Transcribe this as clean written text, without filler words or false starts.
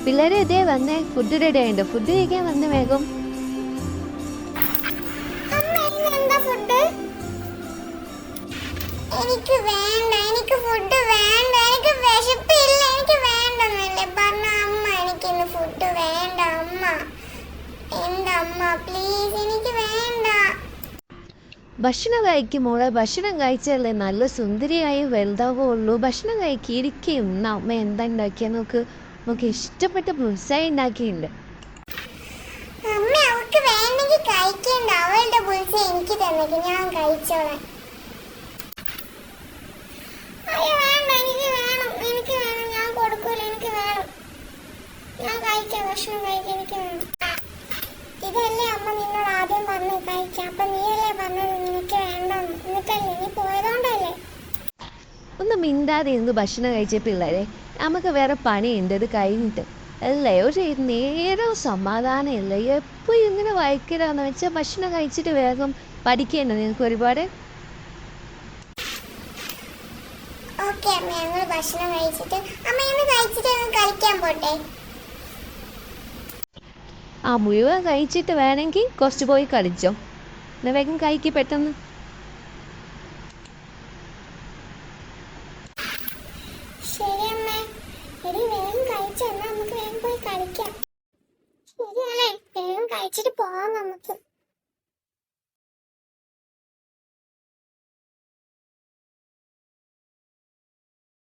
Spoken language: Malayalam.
പിള്ളേരെ ഇതേ വന്നേ, ഫുഡ് റെഡി ആയിട്ടുണ്ട്. ഫുഡ് കഴിക്കാൻ വന്ന് വേഗം. എനിക്ക് വേണ്ട, എനിക്ക് ഫുഡ് വേണ്ട, എനിക്ക് വിശപ്പില്ല, എനിക്ക് വേണ്ടെന്നല്ലേ പറഞ്ഞ അമ്മ. എനിക്കിന്ന് ഫുഡ് വേണ്ട അമ്മ. എന്റെ അമ്മ പ്ലീസ്, എനിക്ക് വേണ്ട. ഭക്ഷണം കഴിക്കും മോളെ, ഭക്ഷണം കഴിച്ചല്ലേ നല്ല സുന്ദരിയായി വലുതാവുള്ളൂ. ഭക്ഷണം കഴിക്കിയിരിക്കും. അമ്മ എന്താ ഉണ്ടാക്കിയാൽ നോക്ക്. നമുക്ക് ഇഷ്ടപ്പെട്ട ബുൾസൈ ഉണ്ടാക്കിയിട്ടുണ്ട്. അമ്മ അവൾക്ക് വേണ്ടെങ്കിൽ കഴിക്കണ്ട. അവളുടെ ബുൾസൈ എനിക്ക് തന്നേക്ക്, ഞാൻ കഴിച്ചോളാം. അയ്യോ വേണ്ട, എനിക്ക് വേണം, എനിക്ക് വേണം. ഞാൻ കൊടുക്കൂല, എനിക്ക് വേണം. ഞാൻ കഴിക്കാം, ഭക്ഷണം കഴിക്കാം, എനിക്ക് വേണം. ഇതല്ലേ അമ്മ നിന്നോട് ആദ്യം പറഞ്ഞു കഴിക്കാം. അപ്പൊ നീയല്ലേ പറഞ്ഞത് നിനക്ക് വേണ്ടെന്ന്. എന്നിട്ടല്ലേ നീ പോയതുകൊണ്ടല്ലേ. ഒന്ന് മിണ്ടാതെ ഇരുന്ന് ഭക്ഷണം കഴിച്ച പിള്ളേരെ, നമുക്ക് വേറെ പണിയുണ്ട് ഇത് കഴിഞ്ഞിട്ട് അല്ലേ. ഒരു നേരം സമാധാനം ഇല്ല. എപ്പോൾ ഇങ്ങനെ വായിക്കലാന്ന് വെച്ചാൽ ഭക്ഷണം കഴിച്ചിട്ട് വേഗം പഠിക്കേണ്ട നിങ്ങൾക്ക് ഒരുപാട്. ഓക്കെ അമ്മ, ഞങ്ങൾ ഭക്ഷണം കഴിച്ചിട്ട് അമ്മയൊന്ന് കഴിച്ചിട്ട് കളിക്കാൻ പോട്ടെ. മുഴുവൻ കഴിച്ചിട്ട് വേണമെങ്കിൽ കുറച്ച് പോയി കളിച്ചോ. എന്നാൽ വേഗം കഴിക്ക് പെട്ടെന്ന്. ശരി അമ്മ, എടി വേഗം കഴിച്ചോ, എന്നാ നമുക്ക് വേഗം പോയി കളിക്കാം. ശരിയല്ലേ, വേഗം കഴിച്ചിട്ട് പോവാം നമുക്ക്.